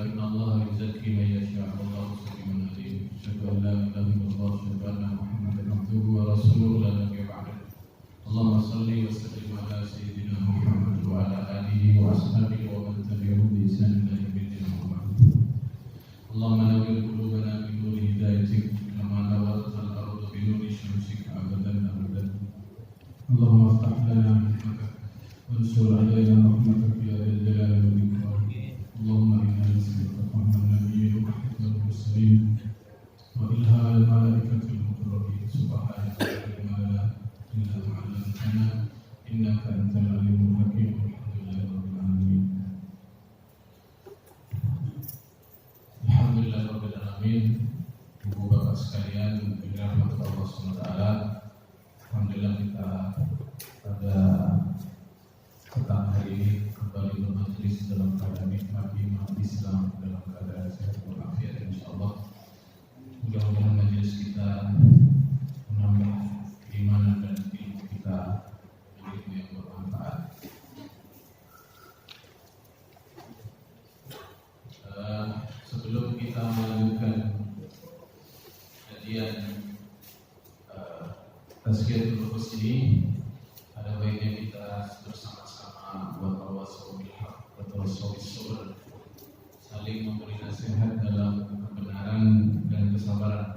إن الله يزكي من يشاء والله سميع عليم. أشهد أن لا إله إلا الله وأشهد أن محمدا عبده ورسوله لا نبي بعده. اللهم صل وسلم على سيدنا محمد وعلى آله وأصحابه ومن تبعهم بإحسان إلى يوم الدين. اللهم نور قلوبنا بنور هدايتك كما نورت الأرض بنور شمسك أبدا أبدا. اللهم افتح لنا رحمتك وانشر علينا رحمتك يا ذا الجلال والإكرام. اللهم إنا نسألك فهم النبيين وحفظ المرسلين وإلهام الملائكة المقربين. سبحانك لا علم لنا إلا ما علمتنا إنك أنت العليم الحكيم. والحمد لله رب العالمين. Alhamdulillah rabbil alamin. Ibu bapak sekalian, dengan rahmat Allah SWT, alhamdulillah kita pada petang hari ini kembali bermajelis dalam keadaan nikmat iman Islam, dalam keadaan sehat walafiat insyaallah. Mudah-mudahan majelis kita menambah keimanan dan ilmu kita ilmu yang bermanfaat. Sebelum kita melanjutkan kajian tazkiyatul nufus ini, ada baiknya kita bersama-sama bertawassul bil haq, bertawassul bis sabr, saling memberi nasihat dalam kebenaran dan kesabaran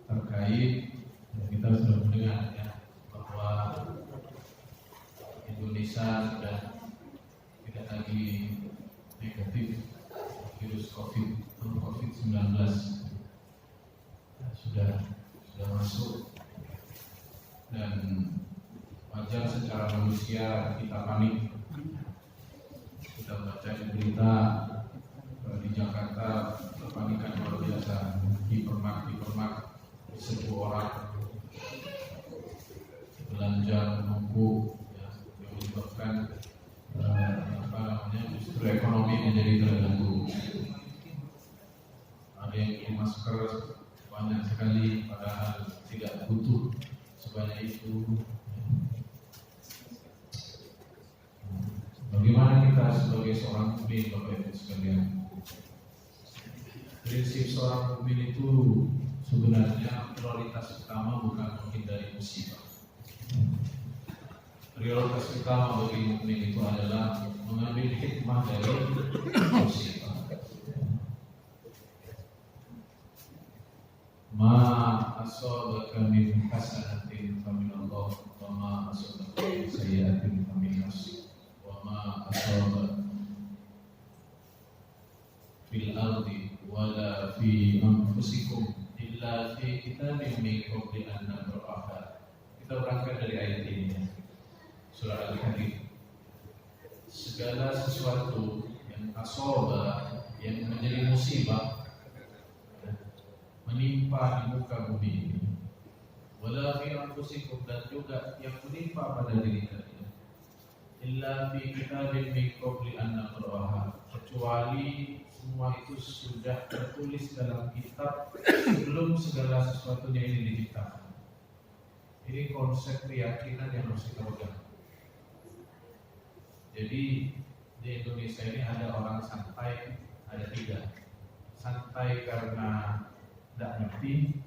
terkait. Kita sudah mendengar ya bahwa Indonesia sudah tidak lagi negatif virus COVID-19, sudah masuk, dan wajar secara manusia kita panik. Kita baca di berita di Jakarta kepanikan luar biasa, hipermak 1000 orang belanja menumpuk ya, yang menyebabkan justru ekonomi menjadi terganggu. Ada yang beli masker banyak sekali padahal tidak butuh sebanyak itu. Bagaimana kita sebagai seorang mukmin, Bapak Ibu sekalian? Prinsip seorang mukmin itu sebenarnya prioritas utama bukan menghindari musibah. Prioritas utama bagi mukmin itu adalah mengambil hikmah dari musibah. Ma asabaka min hasanatin famin Allah wa ma asabaka min sayyi'atin famin nafsik wa ma asabaka fil ardi wala fi anfusikum illa fi kitabim min qabli an nabra'aha. Kita berangkat dari ayat ini, surah Al-Hadid. Segala sesuatu yang asaba, yang menjadi musibah, menimpa di muka bumi ini, wala fi anfusikum, dan juga yang menimpa pada diri kalian, illa fi kitabim min qabli an nabra'aha, kecuali semua itu sudah tertulis dalam kitab sebelum segala sesuatunya ini diciptakan. Ini konsep keyakinan yang harus kita pegang. Jadi di Indonesia ini ada orang santai, ada 3. Santai karena tidak ngerti,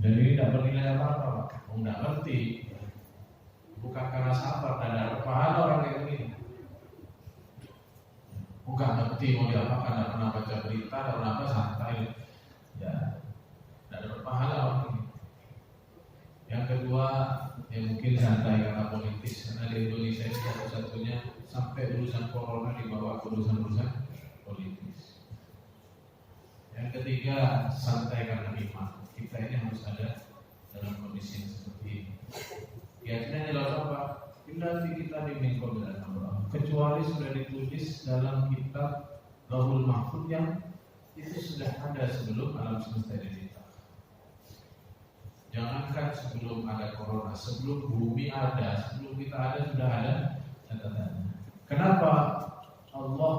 dan ini tidak bernilai apa-apa. Tidak ngerti, bukan karena sabar, tidak ada pahala orang kayak begini. Bukan ngerti mau diapakan, tidak pernah baca berita, tidak pernah apa, santai, ya tidak ada pahala orang ini. Yang kedua, yang mungkin santai karena politis, karena di Indonesia ini satu-satunya sampai urusan corona dibawa ke urusan politis. Yang ketiga, santai karena iman. Kita ini harus ada dalam kondisi yang seperti ini. Keyakinan jelas apa? Illa fi kitabim min qabli an nabra'aha, kecuali sudah ditulis dalam kitab Lauhul Mahfuz yang itu sudah ada sebelum alam semesta diciptakan. Jangankan sebelum ada corona, sebelum bumi ada, sebelum kita ada sudah ada catatannya. Kenapa Allah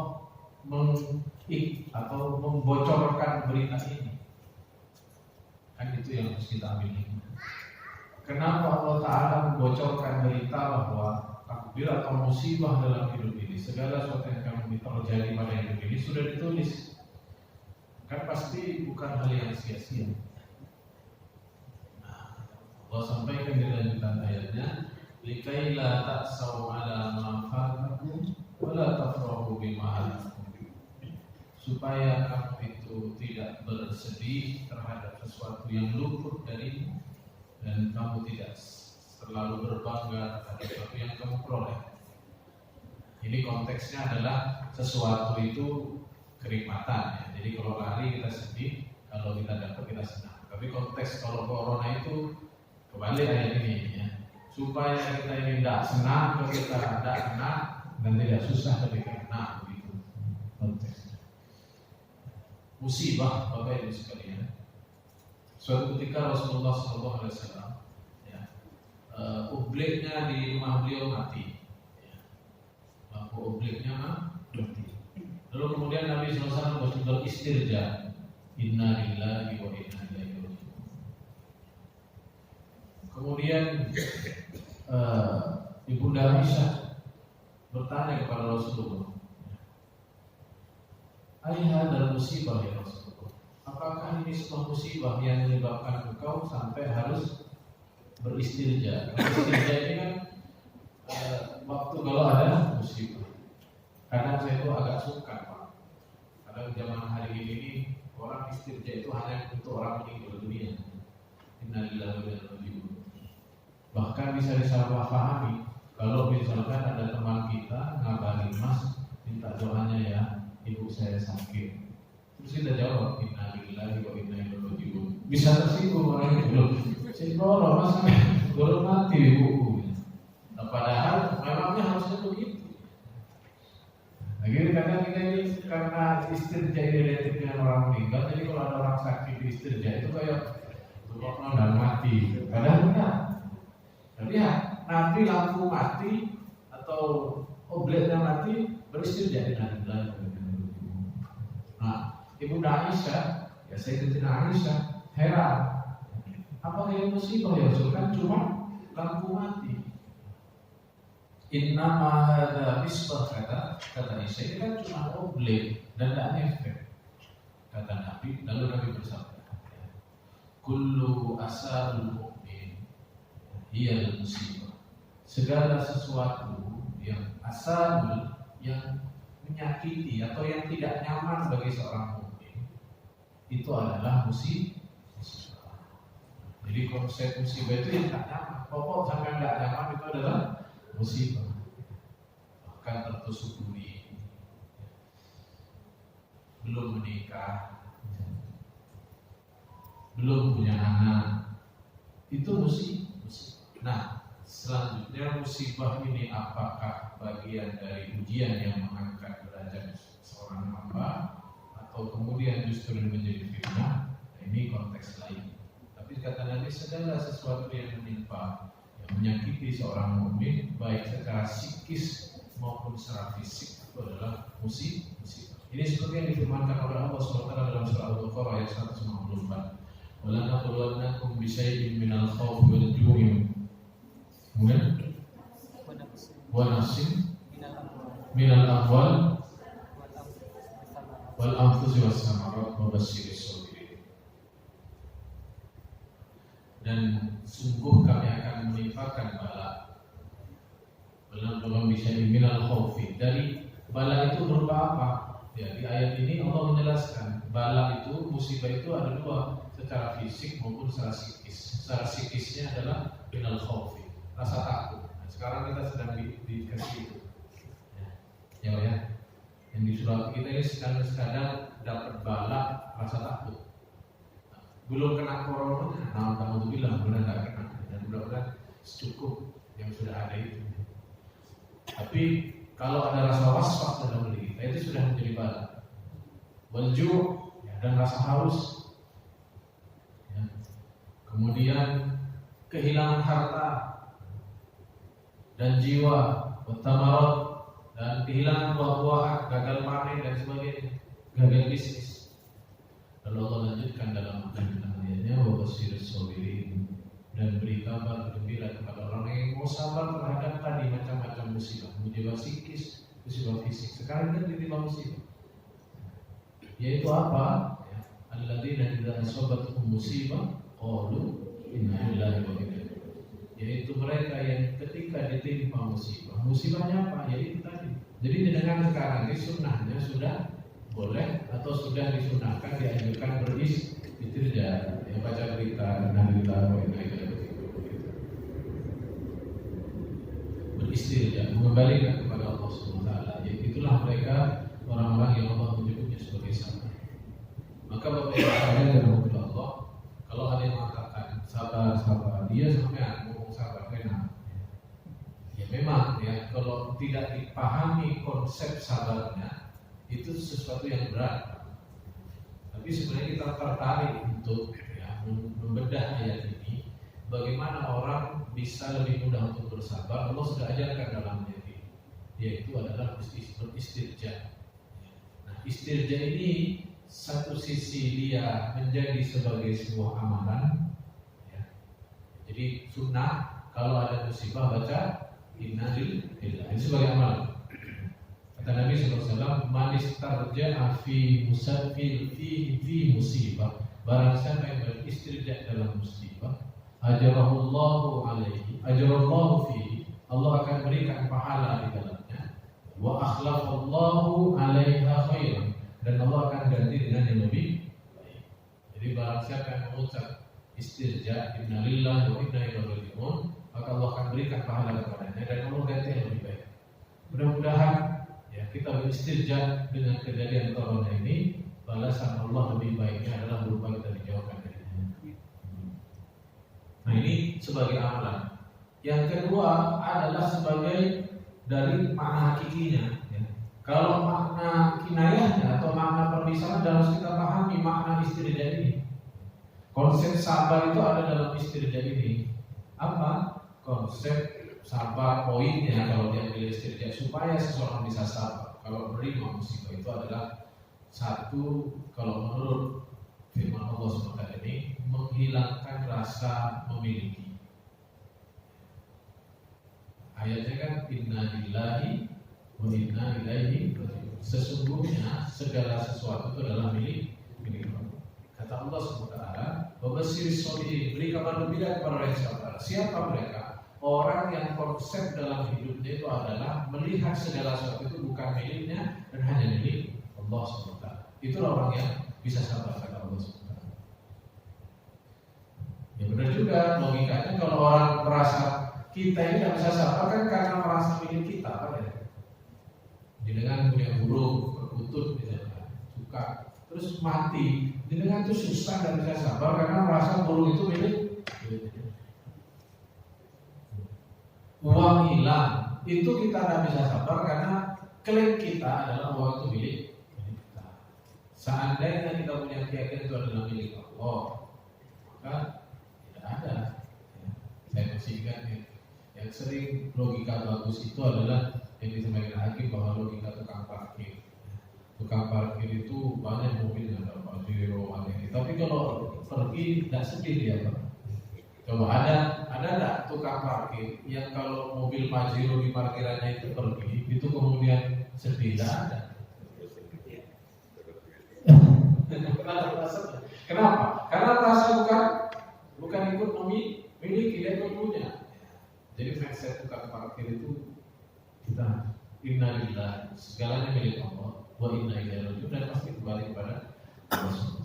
atau membocorkan berita ini? Kan itu yang harus kita ambil hikmah. Kenapa Allah Ta'ala membocorkan berita bahwa takdir atau musibah dalam hidup ini, segala sesuatu yang akan terjadi pada hidup ini sudah ditulis kan pasti bukan hal yang sia-sia. Nah, Allah sampaikan di lanjutan ayatnya, likai la ta'saw ala ma fatakum wa la tafrahu bima atakum, supaya kamu itu tidak bersedih terhadap sesuatu yang luput darimu dan kamu tidak terlalu berbangga terhadap sesuatu yang kamu peroleh. Ini konteksnya adalah sesuatu itu kenikmatan ya. Jadi kalau lari kita sedih, kalau kita dapat kita senang. Tapi konteks kalau corona itu kembali ayat ini ya, supaya kita ini tidak senang, kita tidak senang dan tidak susah ketika kena, begitu konteksnya. Musibah Bapak Ibu sekalian. Suatu ketika Rasulullah SAW ya, obliknya di rumah beliau mati. Lampu obliknya mati. Lalu kemudian Nabi SAW beristirja, inna lillahi wa inna ilaihi raji'un. Kemudian Ibunda Aisyah bertanya kepada Rasulullah, ayah adalah musibah ya Rasulullah, apakah ini sebuah musibah yang menyebabkan engkau sampai harus beristirja? Beristirja ini kan waktu kalau ada musibah. Kadang saya itu agak suka Pak. Kadang zaman hari ini orang istirja itu hanya untuk orang meninggal dunia. Innalillahi wa inna ilaihi raji'un. Bahkan bisa disalahpahami kalau misalkan ada teman kita ngabarin, Mas minta doanya ya, ibu saya sakit. Terus kita jawab innalillahi wa inna ilaihi raji'un. Bisa tersinggung orang itu belum. Saya baru Mas baru mati ibuku. Nah, padahal memangnya harusnya begitu. Akhirnya kadang kita ini karena istirja identik dengan orang meninggal, jadi kalau ada orang sakit di istirja itu kayak tukang dan mati. Padahal enggak. Jadi ya, Nabi lampu mati atau obletnya mati beristirja di dalam. Nah, Ibunda Aisyah, ya Sayyidatina Aisyah heran. Apa yang musibah ya Rasul, kan cuma lampu mati. Inna ma hadza misbah, kata Aisyah, ini kan cuma oblet dan tidak efek, kata Nabi. Lalu Nabi bersabda, kullu asarul mu'min hiya musibah. Segala sesuatu yang asarul, yang menyakiti atau yang tidak nyaman bagi seorang mukmin, itu adalah musibah. Jadi konsep musibah itu yang tak nyaman. Pokok sampai tidak nyaman itu adalah musibah. Bahkan tertusuk duri, belum menikah, belum punya anak, itu musibah. Nah, selanjutnya musibah ini apakah bagian dari ujian yang mengangkat derajat seorang hamba, atau kemudian justru menjadi fitnah? Nah, ini konteks lain. Tapi kata Nabi, segala sesuatu yang menimpa, menyakiti seorang mukmin baik secara psikis maupun secara fisik, itu adalah musibah. Ini seperti yang difirmankan oleh Allah SWT dalam surah Al-Baqarah ayat 154. Wa lanabluwannakum bisyai'in minal khawfi wal ju'i wa nafsin minal amwal wal anfusi was samarat wa basyiris sabirin. Dan sungguh kami akan menimpakan bala. Belum bisa diminal khawfi. Dari bala itu berupa apa? Ya, di ayat ini Allah menjelaskan bala itu, musibah itu ada dua, secara fisik maupun secara psikis. Secara psikisnya adalah minal khawfi, rasa takut. Nah, sekarang kita sedang dikasih itu. Ya. Yang di surah kita ini kadang dapat bala rasa takut. Belum kena corona, nah kamu tuh bilang benar nggak kena, dan mudah-mudahan cukup yang sudah ada itu. Tapi kalau ada rasa was-was dalam diri kita, itu sudah menjadi bala. Walju, ya, dan rasa haus, ya. Kemudian kehilangan harta dan jiwa, utamarat, dan kehilangan buah-buahan, gagal panen dan sebagainya, gagal bisnis. Lalu Allah lanjutkan dalam ayatnya, wa basyiris sabirin, dan beri kabar gembira kepada orang yang mau sabar terhadap tadi macam-macam musibah psikis, musibah fisik. Sekarang kan ditambah musibah, yaitu apa? Ya, alladzina idza asabatuhum musibah qalu inna lillahi wa inna ilaihi raji'un. Yaitu mereka yang ketika ditimpa musibah. Musibahnya apa? Yaitu tadi. Jadi dengan sekarang ini sunnahnya sudah boleh atau sudah disunahkan dianjurkan beristirja. Yang baca berita inna lillahi wa inna ilaihi raji'un. Beristirja, mengembalikan kepada Allah Subhanahu wa taala. Itulah mereka orang-orang yang Allah menyebutnya sebagai sabar. Maka Bapak Ibu sekalian dan Allah, kalau ada yang mengatakan sabar, dia sampai ngomong sabar enak. Ya memang ya, kalau tidak dipahami konsep sabarnya, itu sesuatu yang berat. Tapi sebenarnya kita tertarik untuk ya, membedah ayat ini. Bagaimana orang bisa lebih mudah untuk bersabar? Allah sudah ajarkan dalam ayat ini, yaitu adalah beristirja. Nah, istirja ini satu sisi dia menjadi sebagai sebuah amalan, ya. Jadi sunnah kalau ada musibah baca inna lillahi, itu sebagai amalan. Kata Nabi SAW, man istarja'a fi musibah, barang siapa yang beristirja dalam musibah, ajarahullahu alaihi, ajarallahu fihi, Allah akan berikan pahala di dalamnya, wa akhlafallahu alaiha khairan, dan Allah akan ganti dengan yang lebih baik. Jadi barang siapa yang mengucap istirja inna lillahi wa inna ilaihi raji'un, maka Allah akan berikan pahala kepadanya dan Allah ganti yang lebih baik. Mudah-mudahan ya kita beristirja dengan kejadian corona ini, balasan Allah lebih baiknya adalah berupa kita dijauhkan dari dunia. Nah, ini sebagai amalan. Yang kedua adalah sebagai dari makna hakikinya. Ya. Kalau makna kinayahnya atau makna permisalan harus kita pahami makna istirja ini. Konsep sabar itu ada dalam istirja ini. Apa? Konsep sabar poinnya kalau dia pilih istirja supaya seseorang bisa sabar. Kalau menerima musibah itu adalah satu, kalau menurut firman Allah SWT ini, menghilangkan rasa memiliki. Ayatnya kan inna lillahi wa inna ilaihi raji'un. Sesungguhnya segala sesuatu itu adalah milik Allah. Kata Allah SWT, wa basyiris sholihin, beri kabar gembira kepada orang yang sabar. Siapa mereka? Orang yang konsep dalam hidupnya itu adalah melihat segala sesuatu itu bukan miliknya dan hanya milik Allah SWT. Itulah orang yang bisa sabar, kata Allah SWT. Ya benar juga logikanya, kalau orang merasa kita ini tidak bisa sabar kan karena merasa milik kita, kan ya? Dengan punya burung, berkutut misalnya, suka, terus mati. Dengan itu susah dan bisa sabar karena merasa burung itu milik. Uang hilang, itu kita tidak bisa sabar karena klaim kita adalah uang itu milik kita. Seandainya kita punya keyakinan itu adalah milik Allah, maka tidak ada. Saya masih ingat yang sering logika bagus itu adalah yang disampaikan Hakim bahwa logika tukang parkir. Tukang parkir itu banyak mobil yang ada Pajero, ada ini. Tapi kalau pergi tidak sedih dia, Pak. Coba ada enggak tukang parkir yang kalau mobil Pajero di parkirannya itu pergi, itu kemudian sedih? Tidak ada. Kenapa? Karena merasa bukan ikut memiliki, dia ikut punya. Jadi mindset tukang parkir itu kita inna lillahi, segalanya milik Allah, wa inna ilaihi raji'un, dan pasti kembali kepada Allah SWT.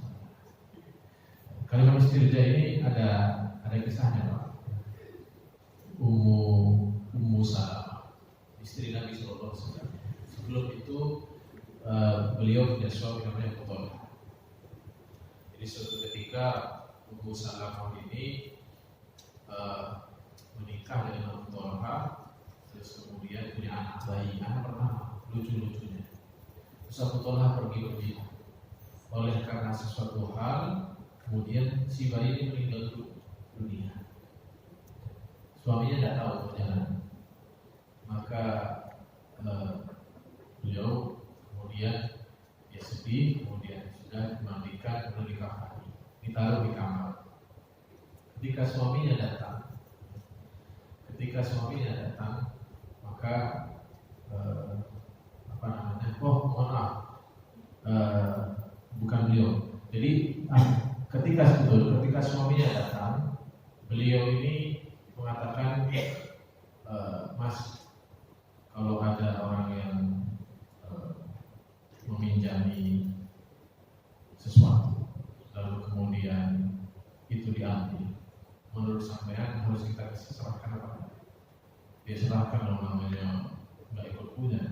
Kalimat istirja ini ada kisahnya, Pak. Ummu Salamah, istri Nabi SAW. Sebelum itu beliau punya suami namanya Abu Talha. Jadi suatu ketika Ummu Salamah ini menikah dengan Abu Talha, terus kemudian punya anak bayi, anak pertama, lucu-lucunya. Terus Abu Talha pergi berjihad. Oleh karena sesuatu hal, kemudian si bayi ini meninggal dunia. Suaminya tidak tahu perjalanan. Maka beliau kemudian ya sedih, kemudian sudah dimandikan, kemudian dikafani, ditaruh di kamar. Ketika suaminya datang, maka mohon maaf, bukan beliau. Jadi ketika suaminya datang, beliau ini mengatakan, Mas, kalau ada orang yang meminjami sesuatu, lalu kemudian itu diambil, menurut sampean harus kita serahkan apa? Dia serahkan namanya nggak ikut punya.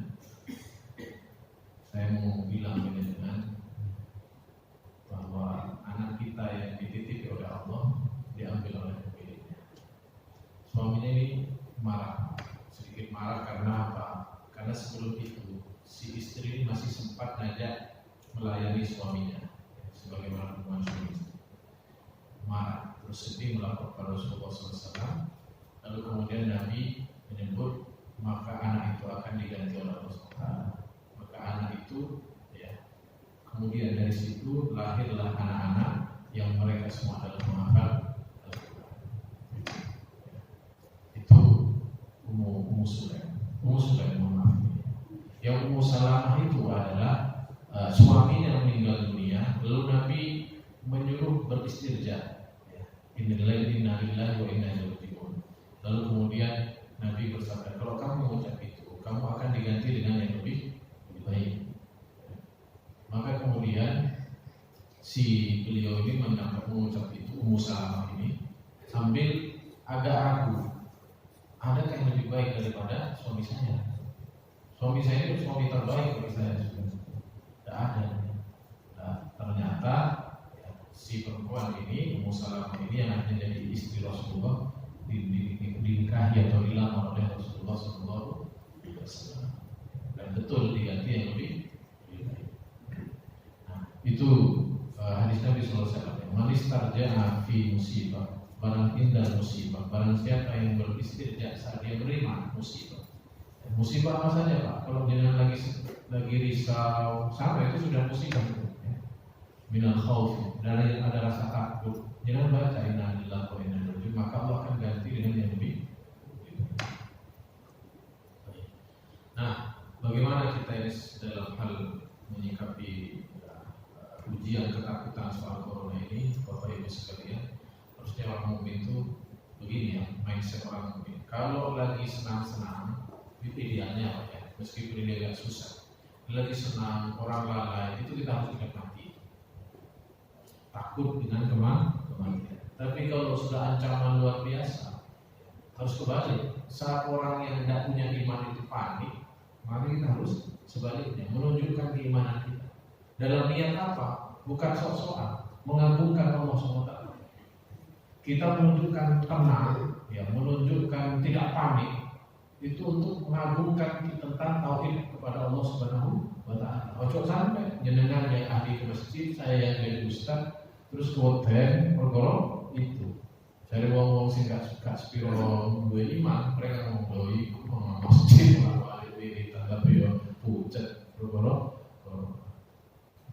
Saya mau bilang ini dengan bahwa anak kita yang dititipi oleh Allah diambil oleh pemiliknya. Suaminya ini marah, sedikit marah karena apa? Karena sebelum itu si istri masih sempat ngajak melayani suaminya, sebagaimana hubungan suami istri. Marah, terus sedih melapor kepada Rasulullah SAW. Lalu kemudian Nabi menyebut maka anak itu akan diganti oleh Rasulullah. Maka anak itu, ya, kemudian dari situ lahirlah anak-anak yang mereka semua adalah menghafal Al-Quran. Itu Ummu Sulaim. Ummu Sulaim, maaf. Yang Ummu Salamah itu adalah suaminya meninggal dunia, lalu Nabi menyuruh beristirja. Innalillahi wa inna ilaihi raji'un. Lalu kemudian Nabi bersabda, kalau kamu mengucap itu, kamu akan diganti dengan yang lebih baik. Maka kemudian si beliau ini mengucap itu, Ummu Salamah ini sambil agak ragu, adakah yang lebih baik daripada suami saya? Suami saya itu suami terbaik bagi saya. Tidak ada. Nah, ternyata ya, si perempuan ini, Ummu Salamah ini yang akhirnya jadi istri Rasulullah, dinikahi atau dilamar oleh Rasulullah SAW, dan betul diganti yang lebih baik. Nah, itu hadis Nabi SAW. Manis tarjana fi musibah, barang indah musibah, barang siapa yang beristirja saat dia menerima musibah. Musibah apa saja Pak? Kalau jangan lagi risau, sama itu sudah musibah. Minal khauf, dari yang ada rasa takut, jangan baca inna lillahi wa inna ilaihi raji'un, maka Allah akan ganti dengan yang lebih. Nah, bagaimana kita ini dalam hal menyikapi ujian ketakutan soal corona ini, Bapak Ibu sekalian? Harusnya orang mukmin itu begini ya, mindset orang mukmin. Kalau lagi senang-senang, itu idealnya ya, meskipun ini agak susah. Lagi senang, orang lalai, itu kita harus nikmati. Takut dengan kematian. Tapi kalau sudah ancaman luar biasa, harus kebalik. Saat orang yang tidak punya iman itu panik, maka kita harus sebaliknya menunjukkan keimanan kita. Dalam niat apa? Bukan sok-sokan, mengagungkan Allah SWT. Kita menunjukkan tenang, ya, menunjukkan tidak panik, itu untuk mengagungkan tentang tauhid kepada Allah Subhanahu wa Ta'ala. Ojo sampai jenengan yang ahli ke masjid, saya yang jadi ustaz, terus kemudian pergolong itu. Saya ngomong sih gak suka spiro gue iman, mereka ngomong ikut masjid malah ini tangga beliau pucat pergolong.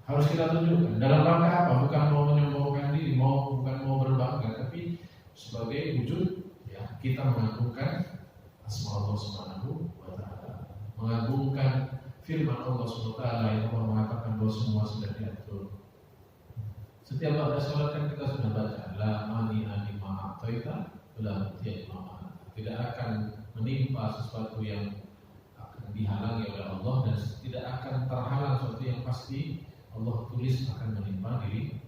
Harus kita tunjukkan dalam rangka apa? Bukan mau menyombongkan diri, bukan mau berbangga, tapi sebagai wujud ya kita mengagungkan asma Allah Subhanahu wa Ta'ala, mengagungkan firman Allah Subhanahu wa Ta'ala yang Allah mengatakan bahwa semua sudah diatur. Setiap pada sholat kan kita sudah baca la mani anima a'taita wala mutiya lima. Tidak akan menimpa sesuatu yang akan dihalangi oleh Allah, dan tidak akan terhalang sesuatu yang pasti Allah tulis akan menimpa diri kita.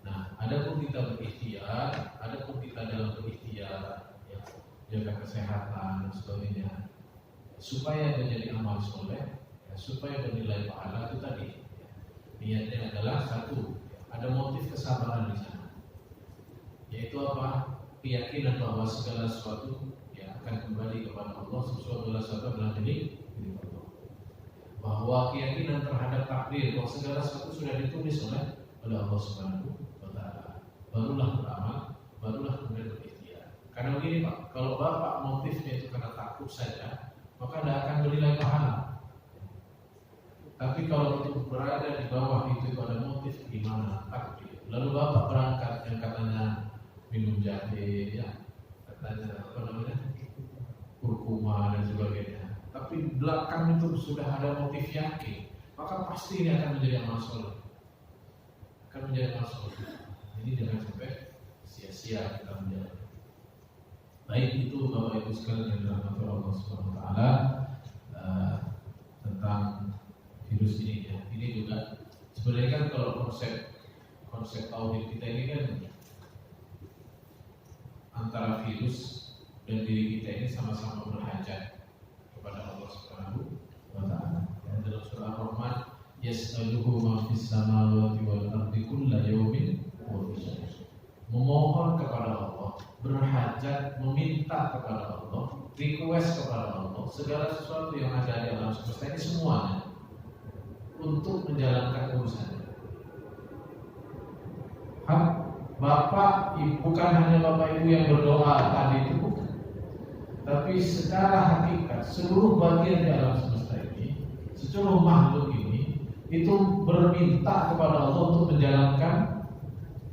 Nah, adapun kita berikhtiar, adapun kita dalam berikhtiar ya, jaga kesehatan dan sebagainya, supaya menjadi amal soleh, ya, supaya bernilai pahala itu tadi. Ya. Niatnya adalah satu, ada motif kesabaran di sana, yaitu apa? Keyakinan bahwa segala sesuatu ya akan kembali kepada Allah, segala sesuatu adalah milik Allah. Bahwa keyakinan terhadap takdir, bahwa segala sesuatu sudah ditulis oleh Allah Subhanahu wa Ta'ala. Barulah beramal, barulah kemudian berikhtiar. Karena begini Pak, kalau Bapak motifnya itu karena takut saja, maka tidak akan bernilai pahala. Tapi kalau itu berada di bawah itu ada motif gimana takdir. Lalu Bapak berangkat yang katanya minum jahe, ya, katanya apa namanya, kurkuma dan sebagainya. Tapi belakang itu sudah ada motif yakin, maka pasti ini akan menjadi amal soleh. akan menjadi masuk. Ini jangan sampai sia-sia kita menjalankan. Baik itu Bapak Ibu sekalian yang dirahmati Allah Subhanahu wa taala, tentang virus ini ya. Ini juga sebenarnya kan kalau konsep tauhid kita ini kan antara virus dan diri kita ini sama-sama berhajat kepada Allah Subhanahu wa taala. Dalam surah Ar-Rahman, yas'aluhu ma fis samawati wal ardi kulla yawmin wa huwa memohon kepada Allah, berhajat, meminta kepada Allah, request kepada Allah segala sesuatu yang ada di alam semesta ini semuanya untuk menjalankan urusannya. Bapak, bukan hanya Bapak Ibu yang berdoa tadi itu, bukan. Tapi secara hakikat seluruh bagian di alam semesta ini, seluruh makhluk ini itu berminta kepada Allah untuk menjalankan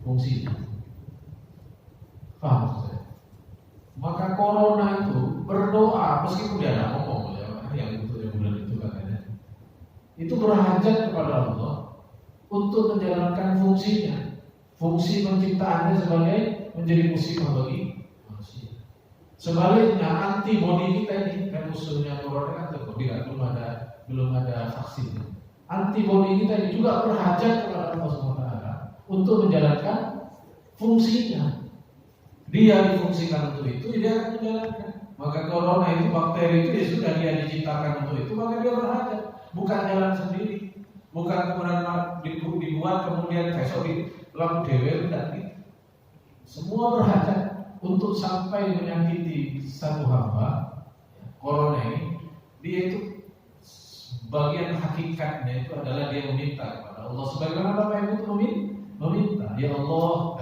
fungsinya. Paham saya? Maka corona itu berdoa meskipun dia ada ngomong ya, yang bentuknya bulan itu katanya. Itu berhajat kepada Allah untuk menjalankan fungsinya. Fungsi penciptaannya sebagai menjadi musibah bagi manusia. Sebaliknya antibodi kita ini kan musuhnya corona kan antibodi kan belum ada vaksin. Antibodi kita ini juga berhajat kepada Allah SWT untuk menjalankan fungsinya. Dia difungsikan untuk itu, dia akan menjalankan. Maka corona itu, bakteri itu ya sudah dia diciptakan untuk itu, maka dia berhajat. Bukan jalan sendiri, bukan kemudian dibuat kemudian besok dilakukan dewe dan gitu. Semua berhajat untuk sampai menyakiti satu hamba. Corona ini, dia itu bagian hakikatnya itu adalah dia meminta kepada Allah. Sebagaimana Bapak Ibu itu meminta, ya Allah,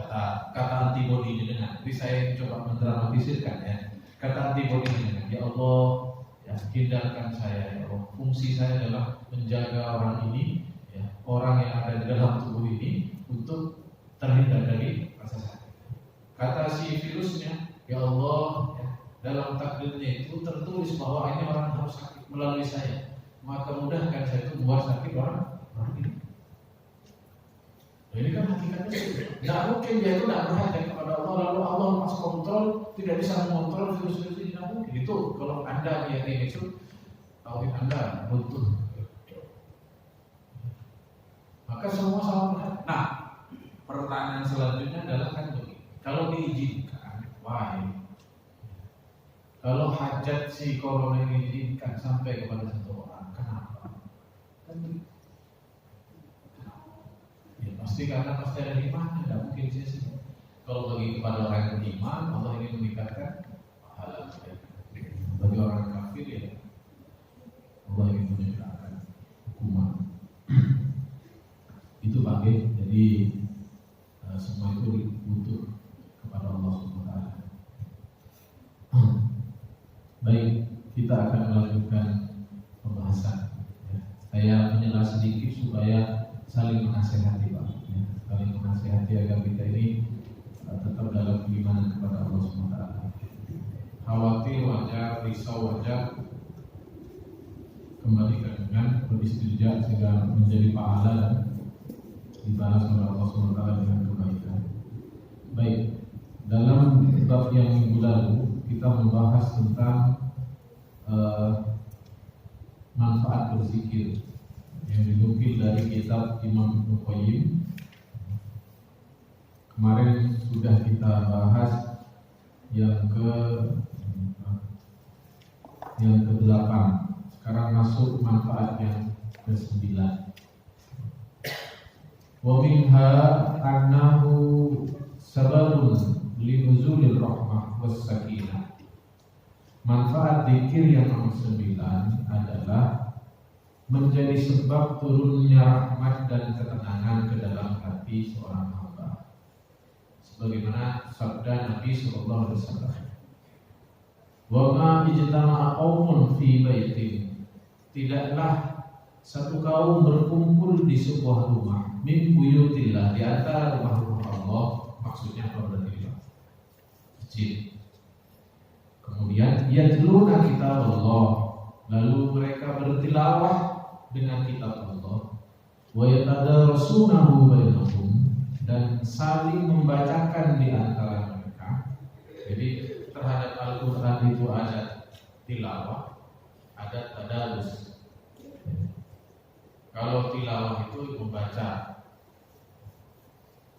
kata antibodi ini dengan. Jadi saya coba mendramatisirkan ya. Kata antibodi ini dengan, ya Allah, ya hindarkan saya, ya Allah. Fungsi saya adalah menjaga orang ini, ya, orang yang ada di dalam tubuh ini untuk terhindar dari rasa sakit. Kata si virusnya, ya Allah, ya, dalam takdirnya itu tertulis bahwa ini orang harus sakit melalui saya. Maka mudahkan saya itu membuat sakit orang ini. Ini kan hakikatnya tidak mungkin dia itu tidak berhajat kepada Allah, lalu Allah lepas kontrol, tidak bisa mengontrol virus-virus ini, tidak mungkin. Itu kalau Anda meyakini itu, tauhid Anda runtuh. Maka semua sama berhajat. Nah, pertanyaan selanjutnya adalah kan begini, kalau diizinkan, why? Kalau hajat si corona ini diizinkan sampai kepada satu orang, kenapa? Kan pasti karena pasti ada iman, tidak mungkin sia-sia. Kalau bagi kepada orang yang beriman, Allah ingin meningkatkan pahala mereka. Bagi orang kafir ya, Allah ingin menegakkan hukuman. Itu pakai. Jadi semua itu butuh kepada Allah SWT. Baik, kita akan melanjutkan pembahasan. Saya menjelaskan sedikit supaya saling menasehati Pak. Saling menasihati agar kita ini tetap dalam keimanan kepada Allah SWT. Khawatir wajar, risau wajar, kembalikan dengan beristirja sehingga menjadi pahala dan dibalas oleh Allah SWT dengan kebaikan. Baik, dalam bab yang minggu lalu kita membahas tentang manfaat berzikir yang dinukil dari kitab Imam Ibnu Qayyim. Kemarin sudah kita bahas yang ke-8. Sekarang masuk manfaat yang ke-9. Wa minha annahu sababun linuzulil rahmah was sakinah. Manfaat zikir yang ke-9 adalah menjadi sebab turunnya rahmat dan ketenangan ke dalam hati seorang hamba. Sebagaimana sabda Nabi SAW, wa ma ijtama'a qaumun fi baitin, tidaklah satu kaum berkumpul di sebuah rumah min buyutillah, di antara rumah-rumah Allah. Maksudnya apa berarti? Masjid. Kemudian yatluna kitab Allah, lalu mereka bertilawah dengan kitab Allah, wa yatadarasunahu bainahum, dan saling membacakan di antara mereka. Jadi terhadap Al-Quran itu ada tilawah, ada tadarus. Kalau tilawah itu membaca,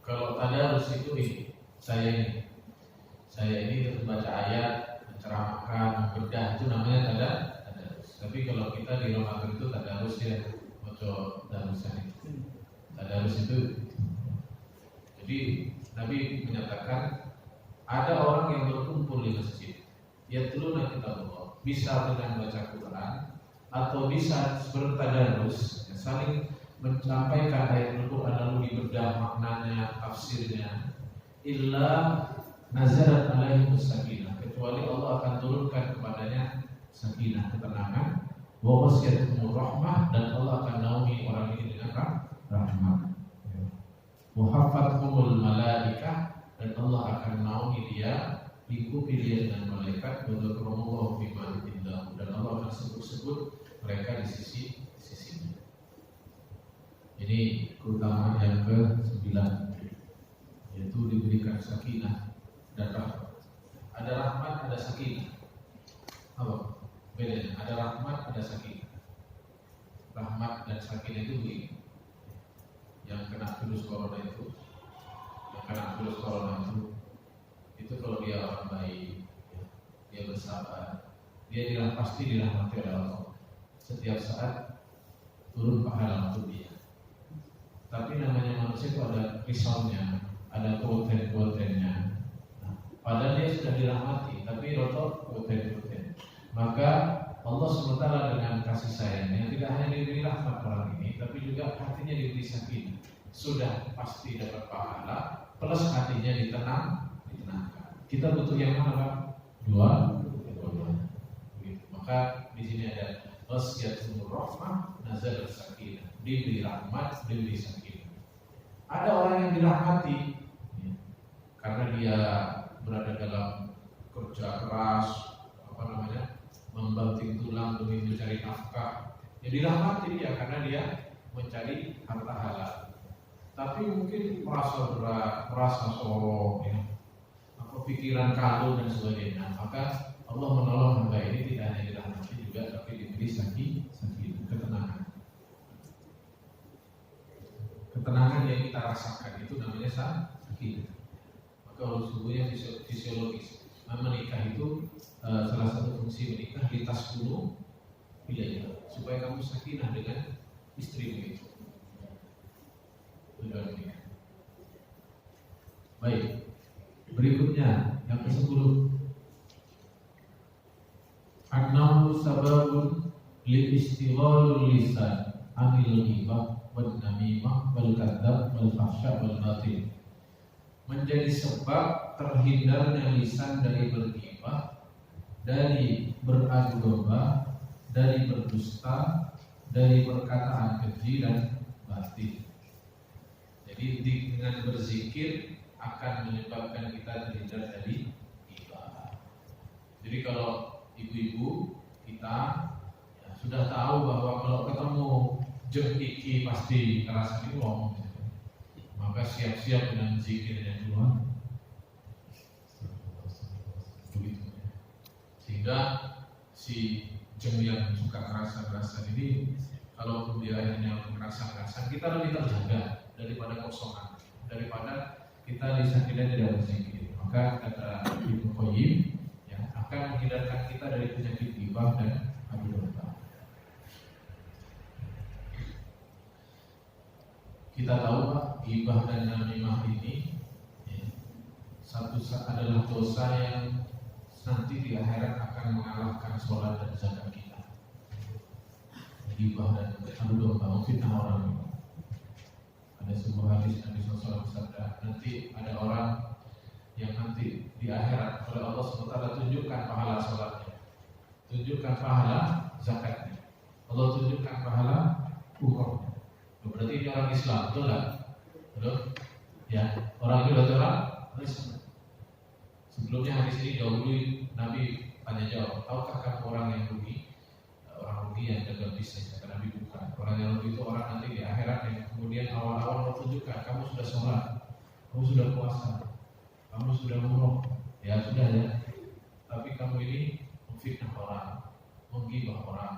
kalau tadarus itu saya ini terus baca ayat, menceramahkan, membedah, itu namanya tadarus. Tapi kalau kita di Ramadan itu tadarus ya, moco darusan itu. Tadarus itu. Jadi Nabi menyatakan ada orang yang berkumpul di masjid, yatluna kitabullah, bisa dengan baca Quran atau bisa bertadarus, saling menyampaikan ayat Al-Quran lalu dibedah maknanya, tafsirnya. Illa nazarat alaihi sakinah, kecuali Allah akan turunkan kepadanya sakinah, ketenangan, wa wasyatumur rahmah, dan Allah akan naungi orang ini dengan rahmat. Wa hafathumul malaikah, dan Allah akan naungi dia, ikuti dia dengan malaikat, wa dzakrullaha fi man indahu, dan Allah akan sebut-sebut mereka di sisinya. Ini keutamaan yang ke-9, yaitu diberikan sakinah dan rahmat. Ada rahmat, ada sakinah. Apa bedanya? Ada rahmat, ada sakinah. Rahmat dan sakinah itu begini. Yang kena virus corona itu kalau dia orang baik, dia bersabar, dia pasti dirahmati oleh Allah. Setiap saat turun pahala untuk dia. Tapi namanya manusia itu ada risaunya, ada konten-kontennya. Padahal dia sudah dirahmati, tapi rotok konten-konten. Maka Allah SWT dengan kasih sayangnya tidak hanya diberi rahmat orang ini, tapi juga hatinya diberi sakinah. Sudah pasti dapat pahala, plus hatinya ditenangkan. Kita butuh yang mana, Pak? Dua. Maka di sini ada wasyatumur rahmah, nazar sakinah, diberi rahmat, diberi sakinah. Ada orang yang dirahmati karena dia berada dalam kerja keras, membanting tulang demi mencari nafkah. Ya dirahmati dia karena dia mencari harta halal. Tapi mungkin merasa berat, merasa sorong, pikiran kalu dan sebagainya. Maka Allah menolong hamba ini tidak hanya dirahmati juga, tapi diberi sakinah, ketenangan. Ketenangan yang kita rasakan itu namanya sakinah. Maka sesungguhnya fisiologis. Menikah itu salah satu fungsi menikah litas dulu pilih, supaya kamu sakinah dengan istrimu itu. Baik, berikutnya yang ke-10. Annahu sababun lil istighalul lisan anil ghibah wan namimah wal kadzab wal fahsya wal batil. Menjadi sebab terhindarnya lisan dari berghibah, dari beradu domba, dari berdusta, dari perkataan keji dan batil. Jadi dengan berzikir akan menyebabkan kita terhindar dari ghibah. Jadi kalau ibu-ibu kita sudah tahu bahwa kalau ketemu jeung iki pasti kerasa diwong, maka siap-siap dengan zikir yang Tuhan. Begitu. Sehingga si jeung yang suka kerasa ini, kalau dia hanya merasa-rasa, kita lebih terjaga daripada kosongan, daripada kita disakitkan tidak berzikir. Maka kata Ibnu Qayyim akan menghindarkan kita dari penyakit ghibah dan adu domba. Kita tahu Pak, ghibah dan namimah ini satu adalah dosa yang nanti di akhirat akan mengalahkan sholat dan zakat kita. Ghibah dan adu domba, memfitnah orang ini. Ada sebuah hadis Nabi SAW bersabda, nanti ada orang yang nanti di akhirat oleh Allah SWT tunjukkan pahala sholatnya, tunjukkan pahala zakatnya, Allah tunjukkan pahala umrohnya. Berarti ini orang Islam, betul tak? Betul? Ya, orang itu berarti orang Islam. Sebelumnya hadis ini dahulu Nabi tanya jawab, tahukah kamu orang yang rugi? Orang rugi yang gagal bisnis, kata Nabi bukan. Orang yang rugi itu orang nanti di akhirat yang kemudian awal-awal Allah tunjukkan kamu sudah sholat, kamu sudah puasa, kamu sudah umroh, ya sudah ya. Tapi kamu ini memfitnah orang, menggibah orang,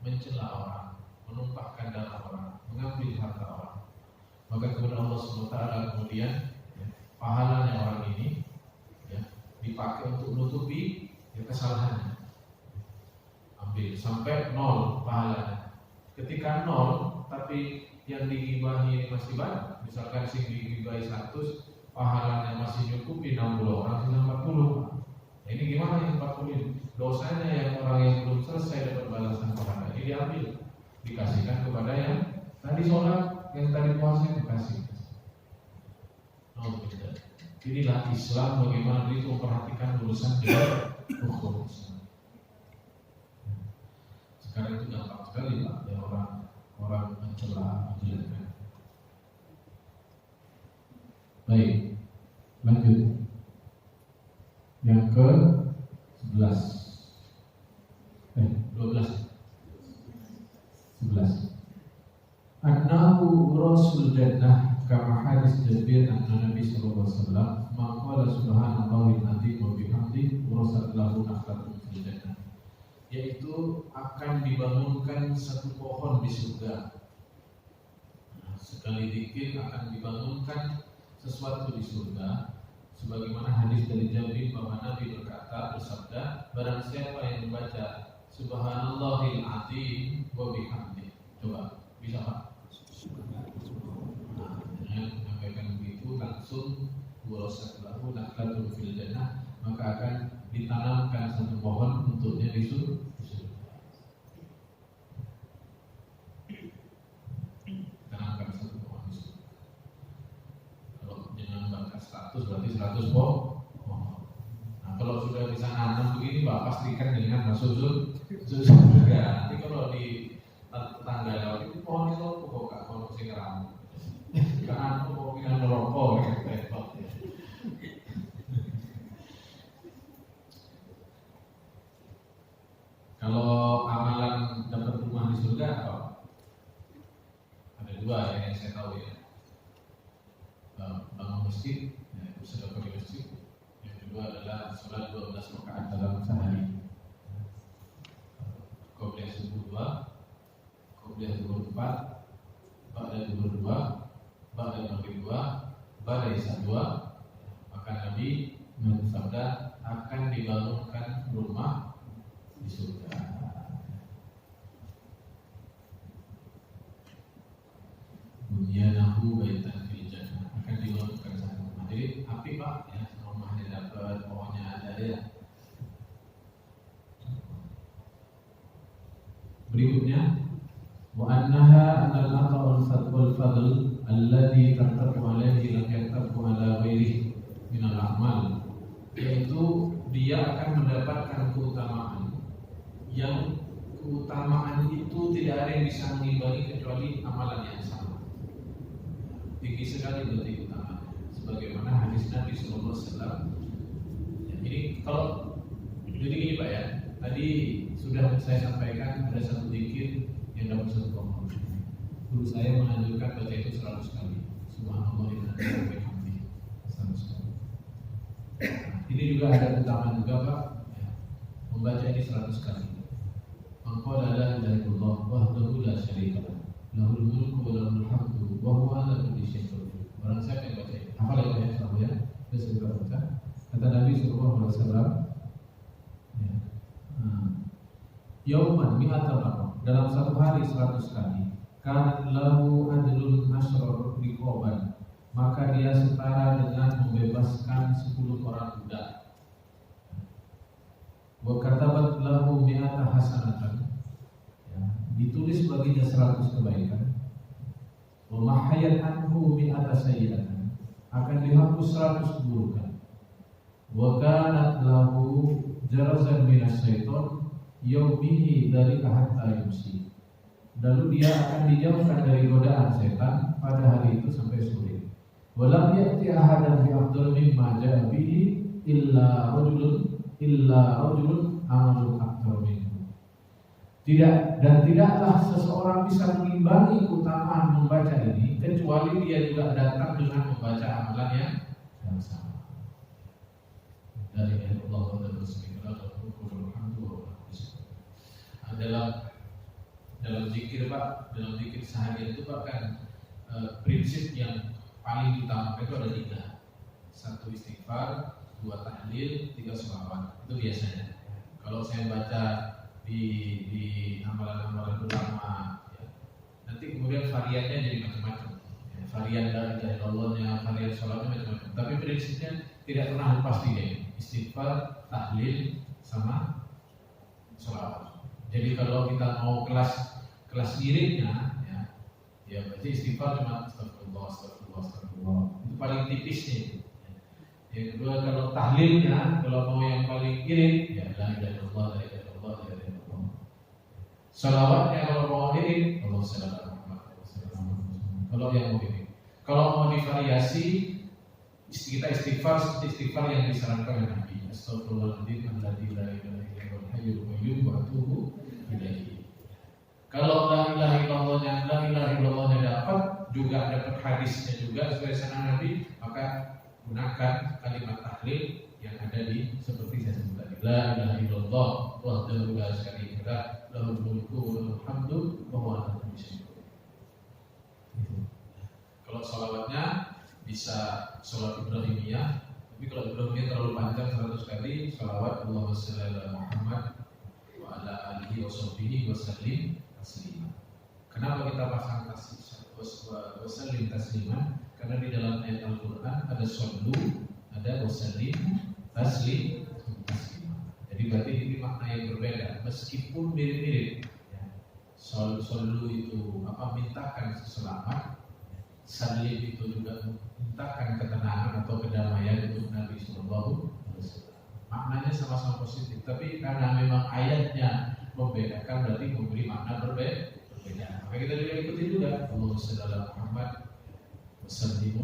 mencela orang, menumpahkan darah orang, mengambil harta orang. Maka kepada Allah SWT kemudian pahalanya orang ini dipakai untuk menutupi kesalahannya. Ambil sampai 0 pahalanya. Ketika 0 tapi yang digibahi masih banyak, misalkan sing digibahi 100, pahalanya masih nyukupi 60 orang, sisa 40. Nah, ini gimana yang 40? Dosanya yang orang yang belum selesai dapat balasan pahala ini diambil, dikasihkan kepada yang tadi sholat, yang tadi puasa dikasih. Inilah Islam, bagaimana itu memperhatikan urusan hukum Islam. Sekarang itu gampang sekali Pak, ya orang mencela, menjelekkan. Baik, lanjut. Yang ke 11. Annahu rasul jannah kama hadis Jabir anna Nabi sallallahu alaihi wasallam maqala subhanallahi al-azim wa bihamdihi urasat lahu nakhlatun fil jannah, yaitu akan dibangunkan satu pohon di surga. Sekali dikit akan dibangunkan sesuatu di surga, sebagaimana hadis dari Jabir bahwa Nabi bersabda, barang siapa yang membaca subhanallahil azim wa bihamdihi. Coba bisa Pak? Menyampaikan begitu langsung urasat lahu nakhlatun fil jannah, maka akan ditanamkan satu pohon untuknya di surga. Tanamkan satu pohon di surga. Kalau jangan baca 100 berarti 100 pohon. Nah, kalau sudah bisa nanam begini Pak, pastikan dengan masuk surga. Nanti kalau di tetangga lewat itu pohon itu kok gak ono sing ngeramu. Kan aku kok neraka repot ya. Kalau amalan dapat rumah di surga apa? Ada 2 yang saya tahu ya. Bangun masjid, itu sedekah di masjid. Yang kedua adalah sholat 12 rakaat dalam sehari. Qobliyah subuh 2, Qobliyah zuhur 4, ba'da zuhur 2, ba'da maghrib 2, ba'da isya 2. Maka Nabi bersabda akan dibangunkan rumah di surga. Bunyanahu baitan fil jannah, akan dibangunkan satu rumah. Jadi api Pak ya, rumahnya dapat, pohonnya ada ya. Berikutnya, wa annaha anal ata'ul fadl alladhi tartabu alaihi lam yartabu ala ghairihi minal a'mal, yaitu dia akan mendapatkan keutamaan yang keutamaan itu tidak ada yang bisa mengimbangi kecuali amalan yang sama. Tinggi sekali berarti keutamaannya, sebagaimana hadis Nabi sallallahu alaihi wasallam. Jadi kalau jadi gini Pak ya, tadi sudah saya sampaikan ada satu zikir yang dapat satu pohon. Guru saya menganjurkan baca itu 100 kali. Subhanallah wa bihamdihi 100 kali. Ini juga ada keutamaan juga Pak ya, membaca ini 100 kali. Maqala la ilaha illallah wahdahu la syarika lah, lahul mulku wa lahul hamdu wa huwa ala kulli syai'in qadir. Barang siapa yang baca ini, hafal ya selalu ya. Terus kita baca. Kata Nabi sallallahu alaihi wasallam, ya. Yauman mi'ata marrah, dalam satu hari 100 kali. Kan lahu adlun asyrar riqaban, maka dia setara dengan membebaskan 10 orang budak. Wa katabat lahu mi'ata hasanatan, ya, ditulis baginya 100 kebaikan. Wa mahayat anhu mi'ata sayyi'atan, akan dihapus 100 keburukan. Wa kanat lahu jarazan minas syaitan yaumihi dzalika hatta yumsi, lalu dia akan dijauhkan dari godaan setan pada hari itu sampai sore. Walam ya'ti ahadan bi afdal mimma ja'a bihi illa rajulun amalun akthar minhu. Tidaklah seseorang bisa mengimbangi keutamaan membaca ini kecuali dia juga datang dengan membaca amalan yang sama. Dari Allah dan Rasulullah dalam zikir Pak, dalam zikir seharian itu Pak kan prinsip yang paling utama itu ada 3. 1 istighfar, 2 tahlil, 3 sholawat. Itu biasanya. Kalau saya baca di amalan-amalan ulama, ya, nanti kemudian variannya jadi macam-macam. Ya, varian dari Allahnya, varian sholawatnya macam-macam. Tapi prinsipnya tidak pernah lepas 3. Istighfar, tahlil, sama sholawat. Jadi kalau kita mau kelas iringnya, ya berarti istighfar cuma astagfirullah. Itu paling tipisnya itu. Yang kedua kalau tahlilnya, kalau mau yang paling iring, ya la ilaha illallah, la ilaha illallah, la ilaha illallah. Shalawatnya kalau mau iring, Allah sallallahu alaihi wasallam. Kalau yang mau iring. Kalau mau divariasi, kita istighfar seperti istighfar yang disarankan oleh Nabi. Astagfirullahaladzim, alladzi la ilaha illallahul hayyul qayyum wa atubu ilaihi. Kalau la ilaha illallahnya dapat, juga dapat hadisnya juga sesuai sunnah Nabi, maka gunakan kalimat tahlil yang ada di seperti saya sebut tadi. La ilaha illallah wahdahu la syarika lah, lahul mulku wa lahul hamdu wa huwa ala kulli syai'in qadir. Kalau sholawatnya bisa sholawat Ibrahimiyah, tapi kalau Ibrahimiyah terlalu panjang 100 kali, sholawat Allahumma shalli ala Muhammad wa ala alihi wa sahbihi wa sallim taslima. Kenapa kita pasang wasallim taslima? Karena di dalam ayat Al-Quran ada shollu, ada wasallim taslima. Jadi berarti ini makna yang berbeda, meskipun mirip-mirip. Shollu itu mintakan selamat, salim itu juga mintakan ketenangan atau kedamaian untuk Nabi Sallallahu Alaihi Wasallam. Maknanya sama-sama positif, tapi karena memang ayatnya membedakan, berarti memberi makna berbeda. Maka kita juga ikuti juga Allahumma shalli ala Muhammad wa sallim